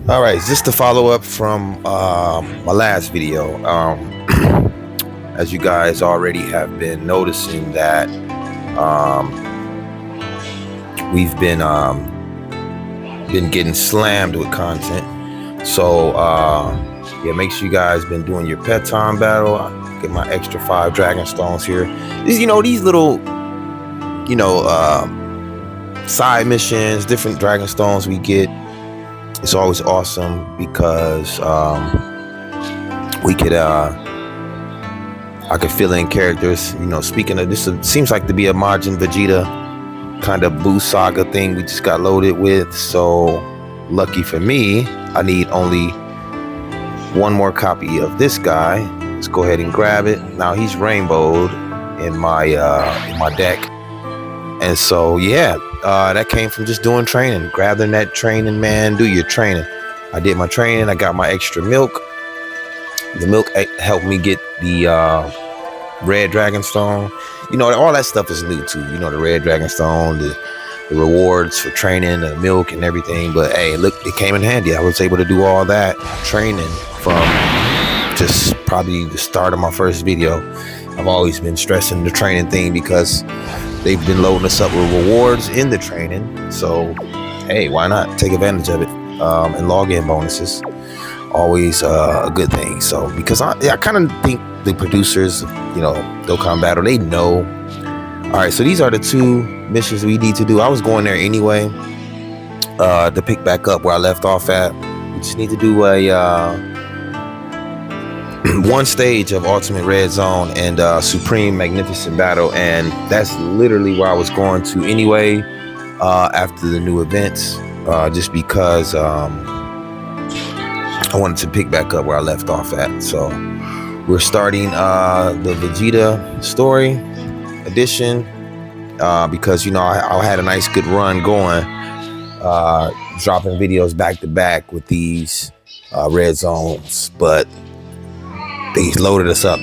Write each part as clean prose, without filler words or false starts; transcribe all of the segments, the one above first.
All right, just to follow up from my last video. As you guys already have been noticing that we've been getting slammed with content. So yeah, make sure you guys been doing your pet time battle. I get my extra 5 dragon stones here. These little side missions, different dragon stones we get. It's always awesome because we could I could fill in characters. Speaking of this, seems like to be a Majin Vegeta kind of boost saga thing we just got loaded with. So lucky for me, I need only one more copy of this guy. Let's go ahead and grab it. Now he's rainbowed in my deck, and so yeah, that came from just doing training. Grabbing that training, man. Do your training. I did my training. I got my extra milk. The milk helped me get the red dragon stone. All that stuff is new too. The red dragon stone, the rewards for training, the milk and everything. But hey, look, it came in handy. I was able to do all that training from just probably the start of my first video. I've always been stressing the training thing because they've been loading us up with rewards in the training. So hey, why not take advantage of it? And login bonuses, always a good thing. So because I kind of think the producers, Dokkan Battle, they know. All right, so these are the 2 missions we need to do. I was going there anyway to pick back up where I left off at. We just need to do a one stage of Ultimate Red Zone and Supreme Magnificent Battle, and that's literally where I was going to anyway after the new events, just because I wanted to pick back up where I left off at. So we're starting the Vegeta story edition because I had a nice good run going, dropping videos back to back with these red zones, but they loaded us up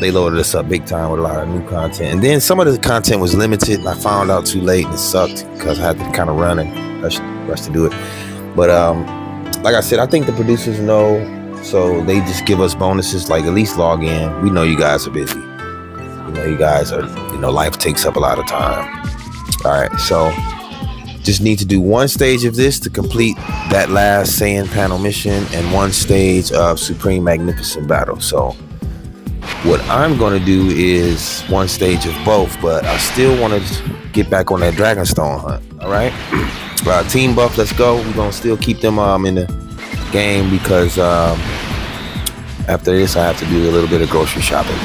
big time with a lot of new content. And then some of the content was limited, and I found out too late, and it sucked because I had to kind of run and rush to do it. But like I said, I think the producers know, so they just give us bonuses, like at least log in. We know you guys are busy. You guys are, life takes up a lot of time. All right, so just need to do one stage of this to complete that last Saiyan panel mission and one stage of Supreme Magnificent Battle. So what I'm going to do is one stage of both, but I still want to get back on that Dragonstone hunt. All right, Team Buff, let's go. We're going to still keep them in the game because after this I have to do a little bit of grocery shopping.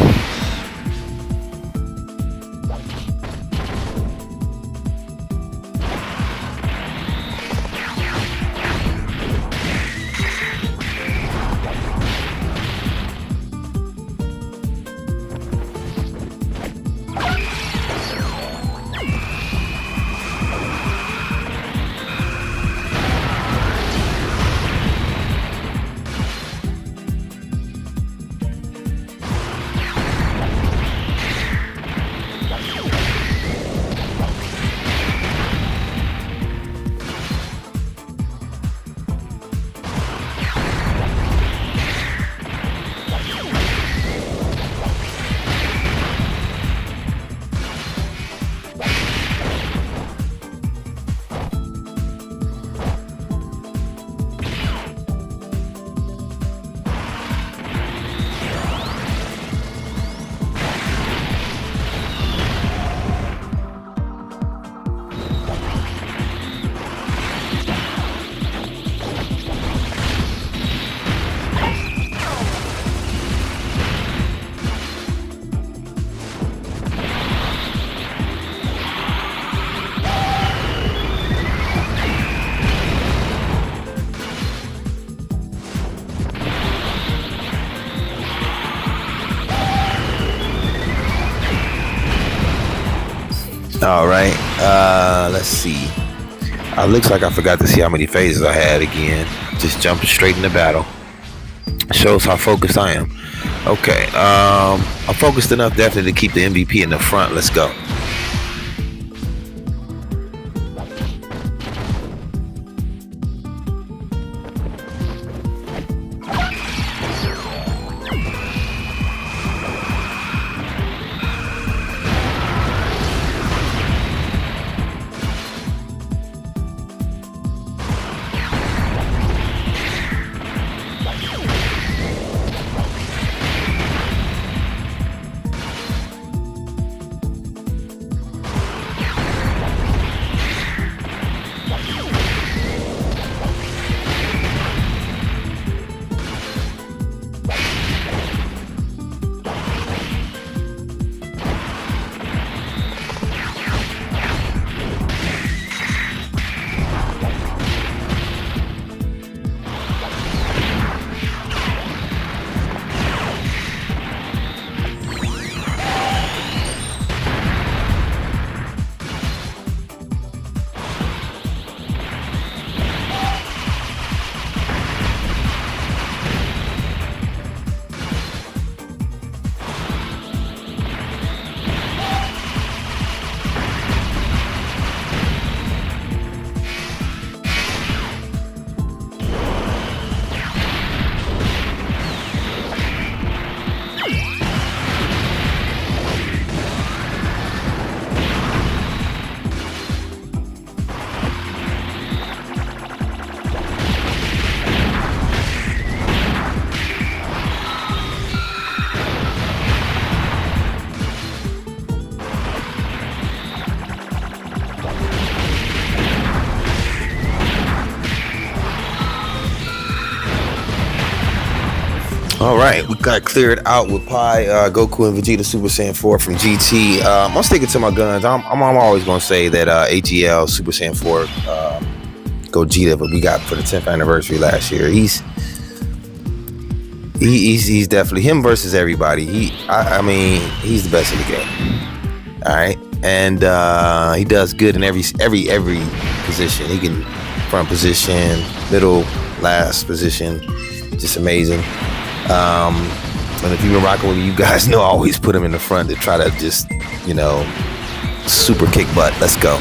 All right, let's see. Looks like I forgot to see how many phases I had again. Just jumping straight into battle. Shows how focused I am. Okay, I'm focused enough definitely to keep the MVP in the front. Let's go. All right, we got cleared out with Pi, Goku, and Vegeta Super Saiyan 4 from GT. I'm sticking to my guns. I'm always gonna say that AGL Super Saiyan 4 Gogeta, but we got for the 10th anniversary last year. He's definitely him versus everybody. I mean, he's the best in the game. All right, and he does good in every position. He can front position, middle, last position, just amazing. And if you've been rocking with me, you guys know I always put him in the front to try to just, you know, super kick butt. Let's go.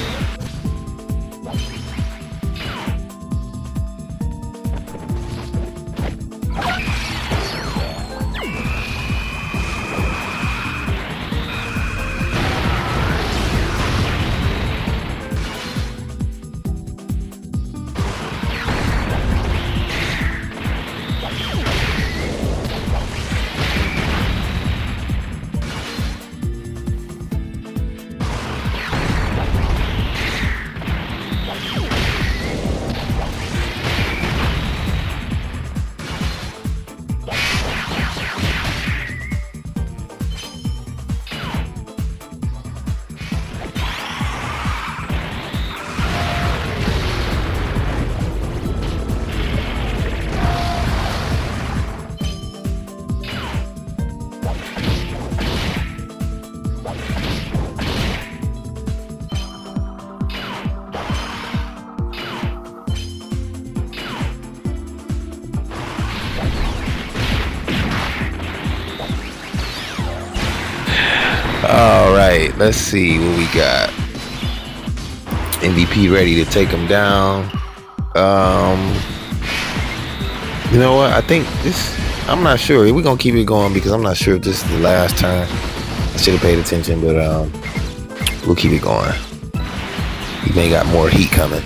All right, let's see what we got. MVP ready to take him down. You know what? I think this. I'm not sure. We're gonna keep it going because I'm not sure if this is the last turn. I should have paid attention, but we'll keep it going. We may got more heat coming.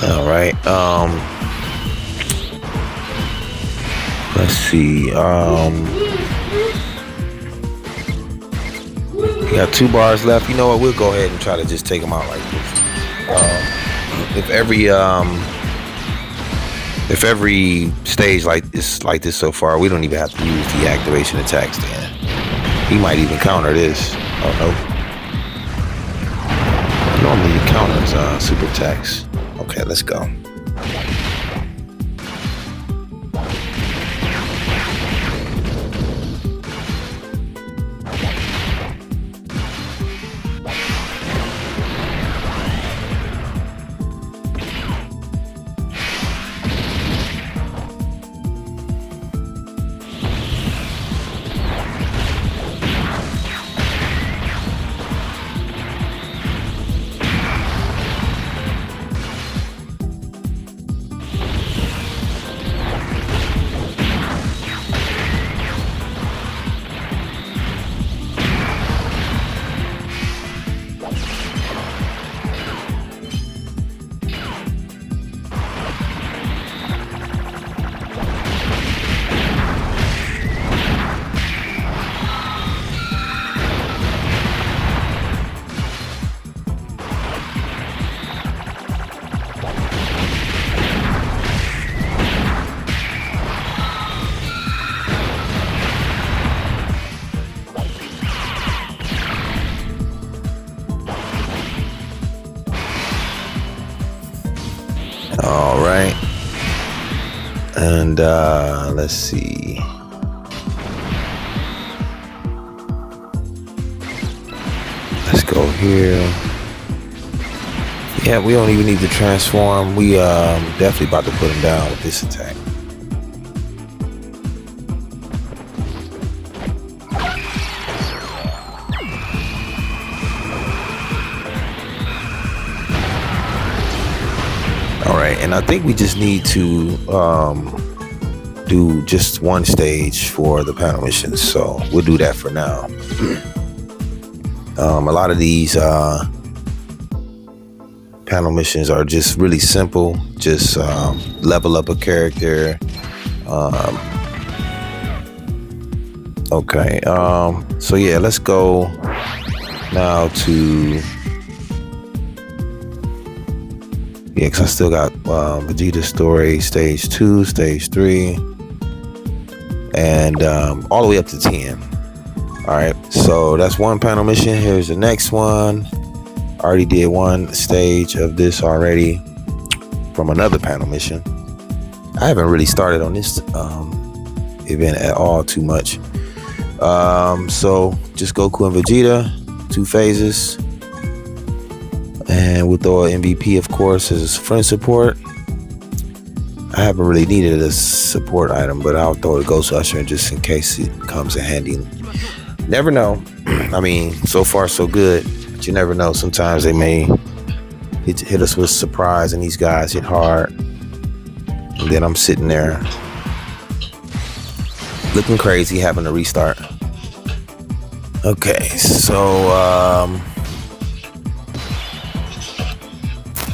All right. Let's see. We got 2 bars left. You know what? We'll go ahead and try to just take them out like this. If every stage like this so far, we don't even have to use the activation attacks. Then he might even counter this. Oh no. Normally he counters super attacks. Okay, let's go. All right. And let's see. Let's go here. Yeah, we don't even need to transform. We definitely about to put him down with this attack. All right, and I think we just need to do just one stage for the panel missions, so we'll do that for now. A lot of these panel missions are just really simple. Just level up a character. Okay. So yeah, let's go now to because I still got Vegeta's story, stage 2, stage 3, and all the way up to 10. All right, so that's one panel mission. Here's the next one. I already did one stage of this already from another panel mission. I haven't really started on this event at all too much. So just Goku and Vegeta, 2 phases. And we'll throw an MVP, of course, as friend support. I haven't really needed a support item, but I'll throw the Ghost Usher in just in case it comes in handy. Never know. I mean, so far so good, but you never know. Sometimes they may hit us with a surprise, and these guys hit hard, and then I'm sitting there looking crazy, having to restart. Okay, so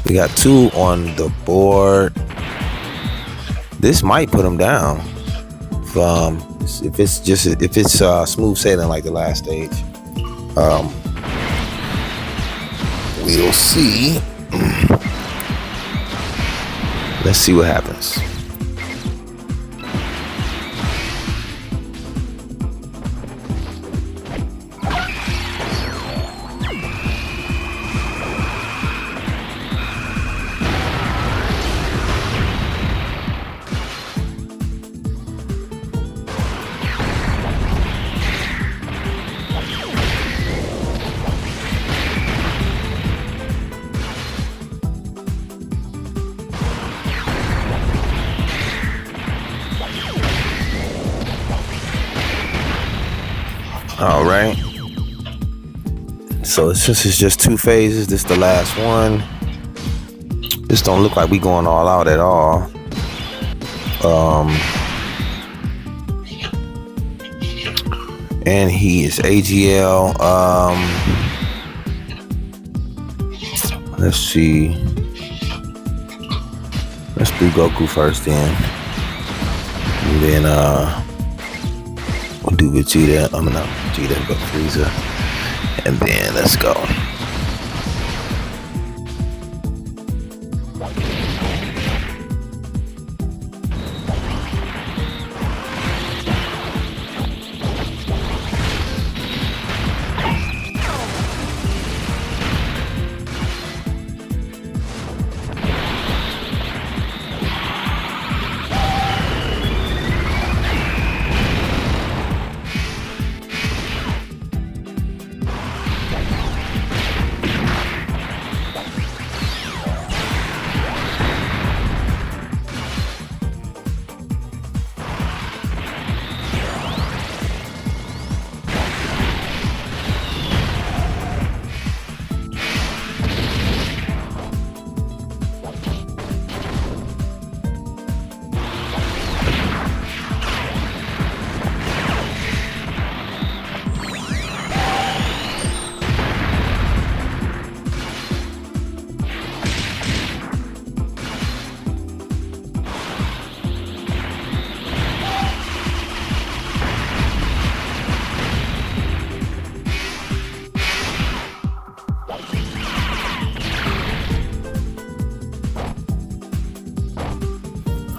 we got 2 on the board. This might put them down. If it's smooth sailing like the last stage. We'll see. Let's see what happens. All right. So since it's just 2 phases, this is the last one. This don't look like we going all out at all. And he is AGL. Let's see. Let's do Goku first then. And then we'll do Vegeta. I'm not Vegeta, but Frieza. And then let's go.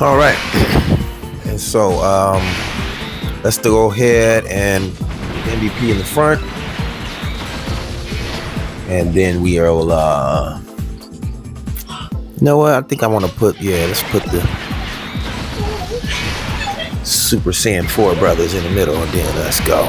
All right, and so let's go ahead and MVP in the front, and then we will You know what? I think I want to put, yeah, let's put the Super Saiyan 4 brothers in the middle, and then let's go.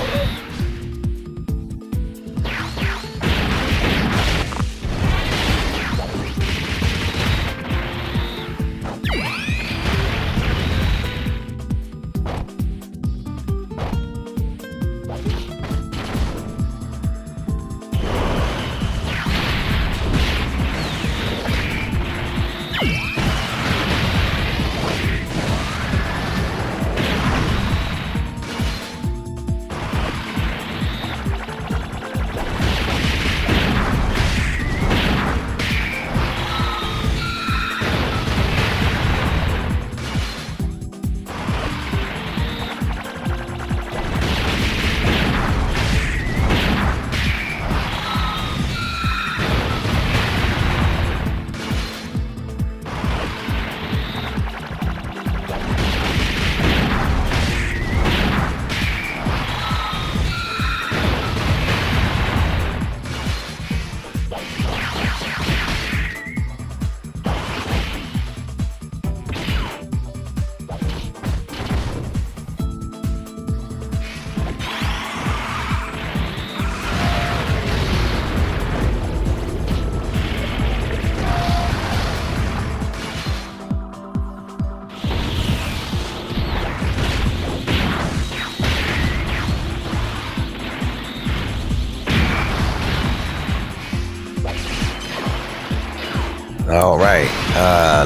All right,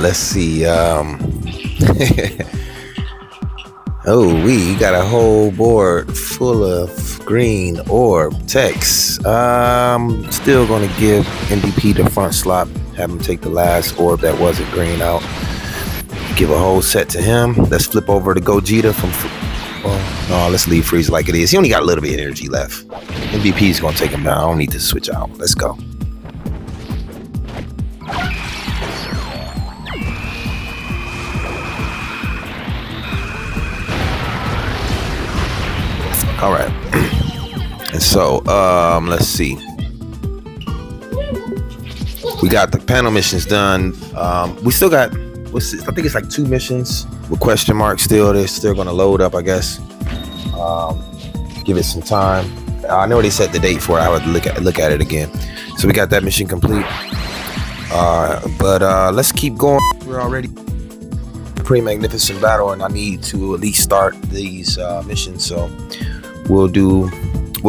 let's see. Oh, we got a whole board full of green orb text. Still gonna give MVP the front slot, have him take the last orb that wasn't green out. Give a whole set to him. Let's flip over to Gogeta from, well, no, let's leave Frieza like it is. He only got a little bit of energy left. MVP's gonna take him down. I don't need to switch out. Let's go. All right, and so let's see. We got the panel missions done. We still got, I think it's like 2 missions with question marks still. They're still gonna load up, I guess. Give it some time. I know they set the date for it. I would look at it again. So we got that mission complete. But let's keep going. We're already pretty magnificent battle, and I need to at least start these missions. So we'll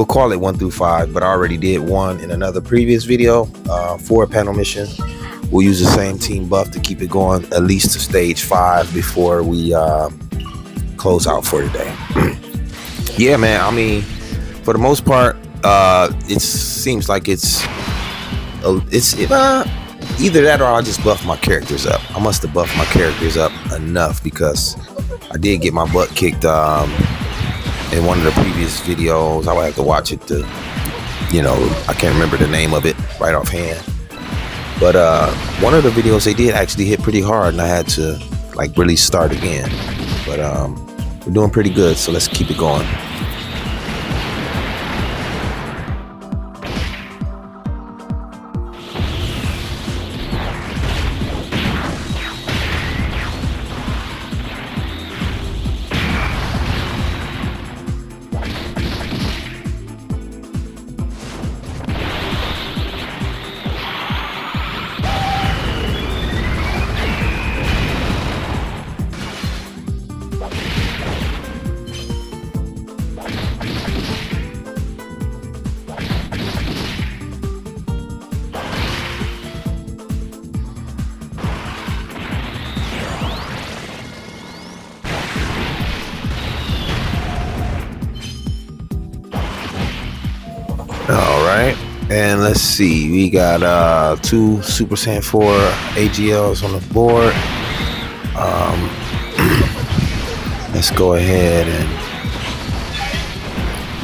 call it 1 through 5, but I already did 1 in another previous video for a panel mission. We'll use the same team buff to keep it going at least to stage 5 before we close out for today. Yeah, man, I mean, for the most part, it seems like it's either that or I'll just buff my characters up. I must have buffed my characters up enough, because I did get my butt kicked in one of the previous videos. I would have to watch it to, you know, I can't remember the name of it right offhand. But one of the videos they did actually hit pretty hard, and I had to like really start again. But we're doing pretty good, so let's keep it going. All right, and let's see, we got 2 Super Saiyan 4 AGLs on the board. Let's go ahead and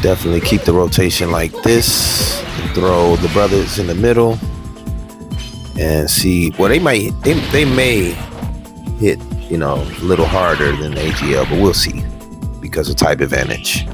definitely keep the rotation like this, and throw the brothers in the middle and see. Well, they may hit, you know, a little harder than the AGL, but we'll see because of type advantage.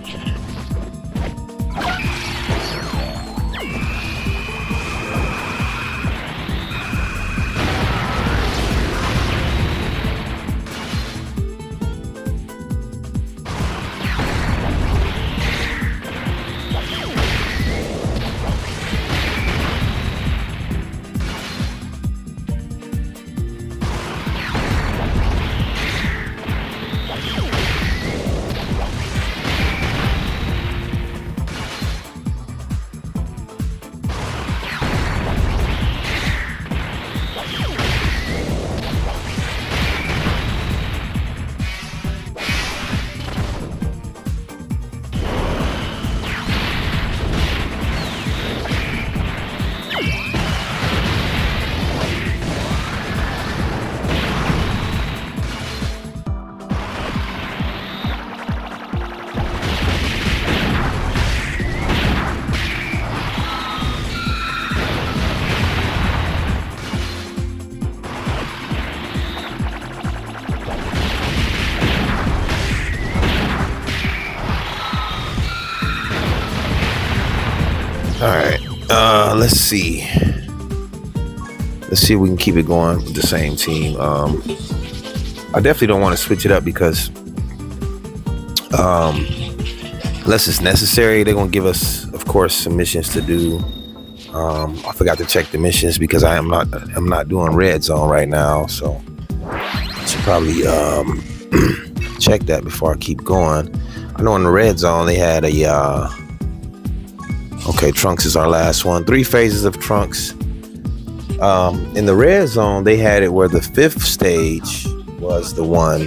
All right. Let's see. Let's see if we can keep it going with the same team. I definitely don't want to switch it up because unless it's necessary, they're gonna give us, of course, some missions to do. I forgot to check the missions because I'm not doing red zone right now, so I should probably check that before I keep going. I know in the red zone they had a okay, Trunks is our last one. 3 phases of Trunks. In the red zone, they had it where the 5th stage was the one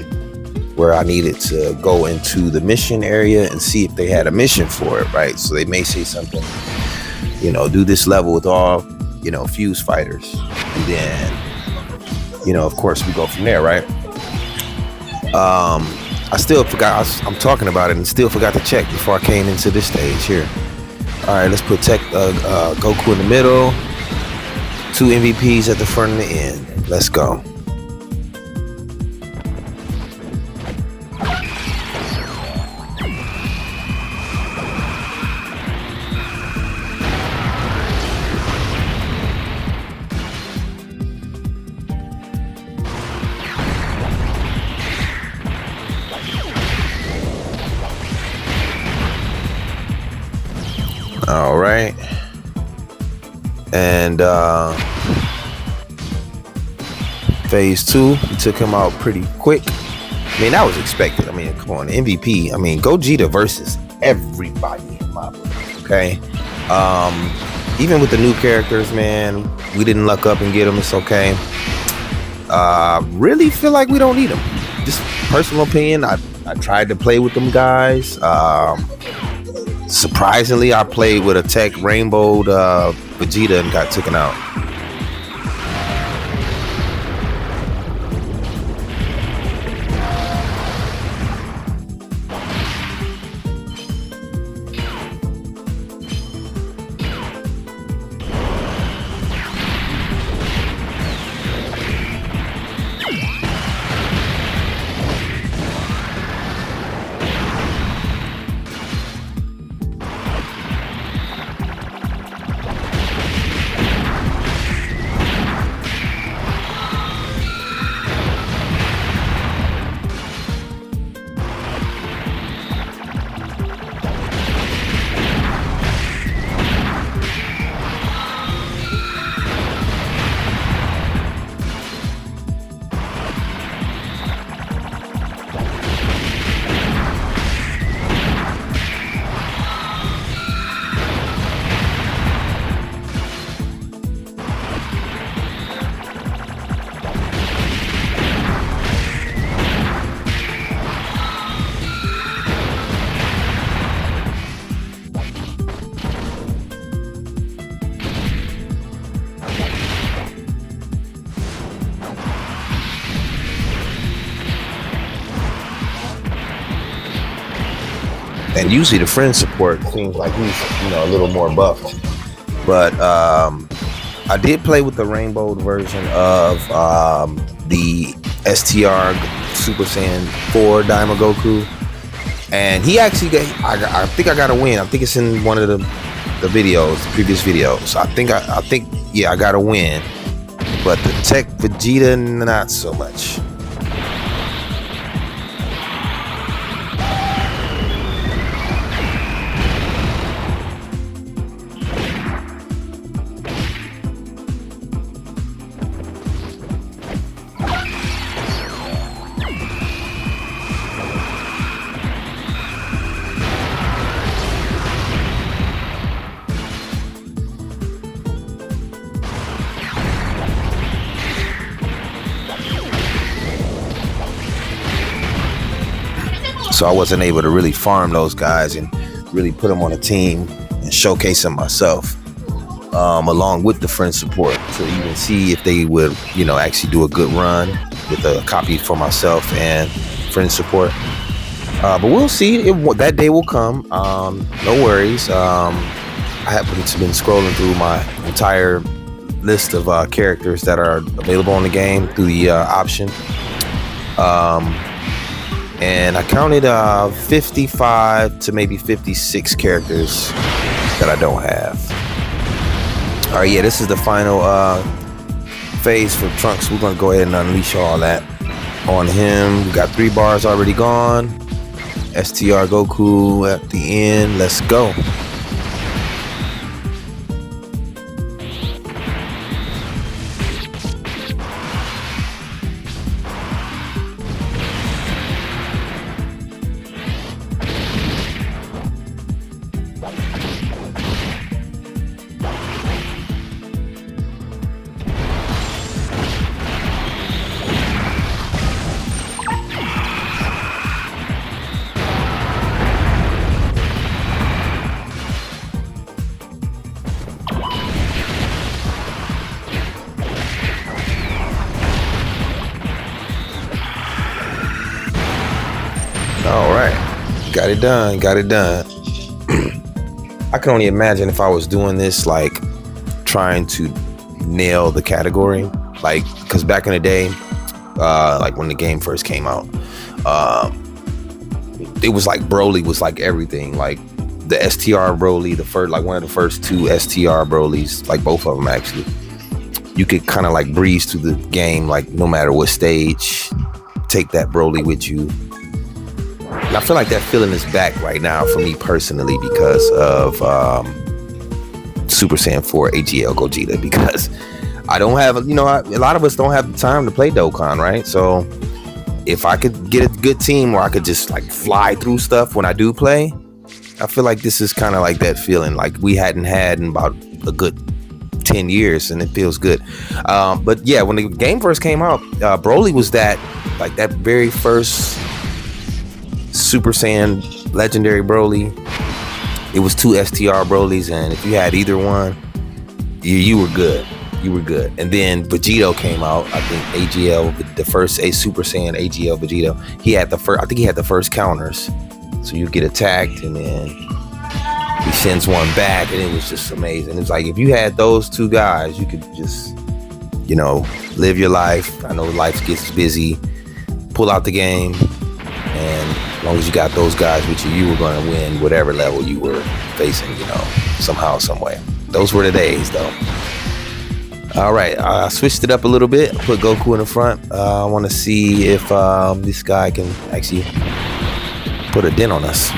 where I needed to go into the mission area and see if they had a mission for it, right? So they may say something, you know, do this level with all, you know, fuse fighters. And then, you know, of course, we go from there, right? I still forgot, I'm talking about it and still forgot to check before I came into this stage here. All right, let's put Goku in the middle. 2 MVPs at the front and the end. Let's go. All right. And phase 2, we took him out pretty quick. I mean, that was expected. I mean, come on, MVP. I mean, Gogeta versus everybody in my book, okay? Even with the new characters, man, we didn't luck up and get them. It's okay. Really feel like we don't need them. Just personal opinion. I tried to play with them guys. Surprisingly, I played with a tech rainbowed Vegeta and got taken out. And usually the friend support seems like he's, you know, a little more buffed. But I did play with the rainbow version of the STR Super Saiyan 4 Daima Goku. And he actually got, I think I got a win. I think it's in one of the videos, the previous videos. I think, yeah, I got a win. But the Tech Vegeta, not so much. So I wasn't able to really farm those guys and really put them on a team and showcase them myself, along with the friend support, to even see if they would, you know, actually do a good run with a copy for myself and friend support. But we'll see. That day will come. No worries. I happen to been scrolling through my entire list of characters that are available in the game through the option. And I counted 55 to maybe 56 characters that I don't have. All right, yeah, this is the final phase for Trunks. We're gonna go ahead and unleash all that on him. We got 3 bars already gone. STR Goku at the end. Let's go. All right, got it done. I can only imagine if I was doing this, like trying to nail the category, like, because back in the day, like when the game first came out, it was like Broly was like everything, like the STR Broly, the first, like one of the first 2 STR Brolys, like both of them actually. You could kind of like breeze through the game, like no matter what stage, take that Broly with you. And I feel like that feeling is back right now for me personally because of Super Saiyan 4 AGL Gogeta, because I don't have, a lot of us don't have the time to play Dokkan, right? So if I could get a good team where I could just like fly through stuff when I do play, I feel like this is kind of like that feeling like we hadn't had in about a good 10 years, and it feels good. But yeah, when the game first came out, Broly was that very first Super Saiyan legendary Broly. It was 2 STR Brolys, and if you had either one, you were good. And then Vegito came out. I think AGL, the first Super Saiyan AGL Vegito. He had the first. I think he had the first counters. So you get attacked, and then he sends one back, and it was just amazing. It's like if you had those 2 guys, you could just, live your life. I know life gets busy. Pull out the game, and as long as you got those guys with you, you were going to win whatever level you were facing, somehow, some way. Those were the days, though. All right, I switched it up a little bit. I put Goku in the front. I want to see if this guy can actually put a dent on us.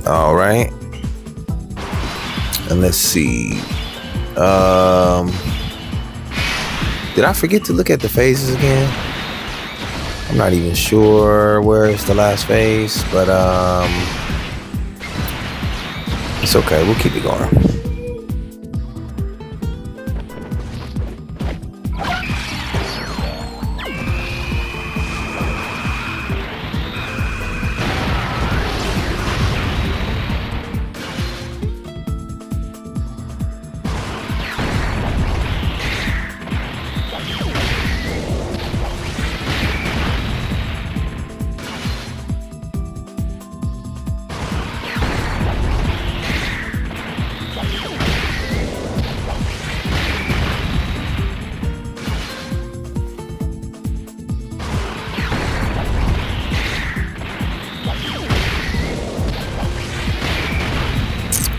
All right, and let's see. Did I forget to look at the phases again? I'm not even sure where's the last phase, but it's okay. We'll keep it going.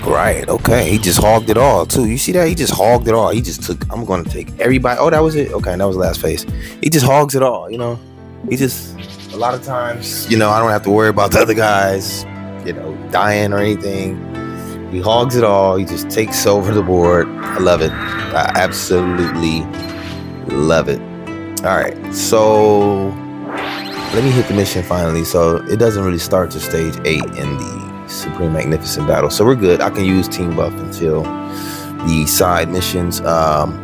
Right, okay. He just hogged it all too. You see that? He just hogged it all. He just took, I'm gonna take everybody. Oh, that was it? Okay, that was the last phase. He just hogs it all, He just, a lot of times, I don't have to worry about the other guys, dying or anything. He hogs it all. He just takes over the board. I love it. I absolutely love it. All right, so let me hit the mission finally. So it doesn't really start to stage 8 in the Supreme Magnificent Battle. So we're good. I can use team buff until the side missions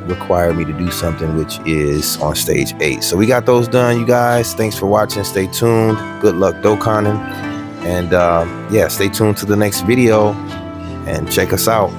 require me to do something, which is on stage 8. So we got those done, you guys. Thanks for watching. Stay tuned. Good luck dokkaning. And yeah, stay tuned to the next video and check us out.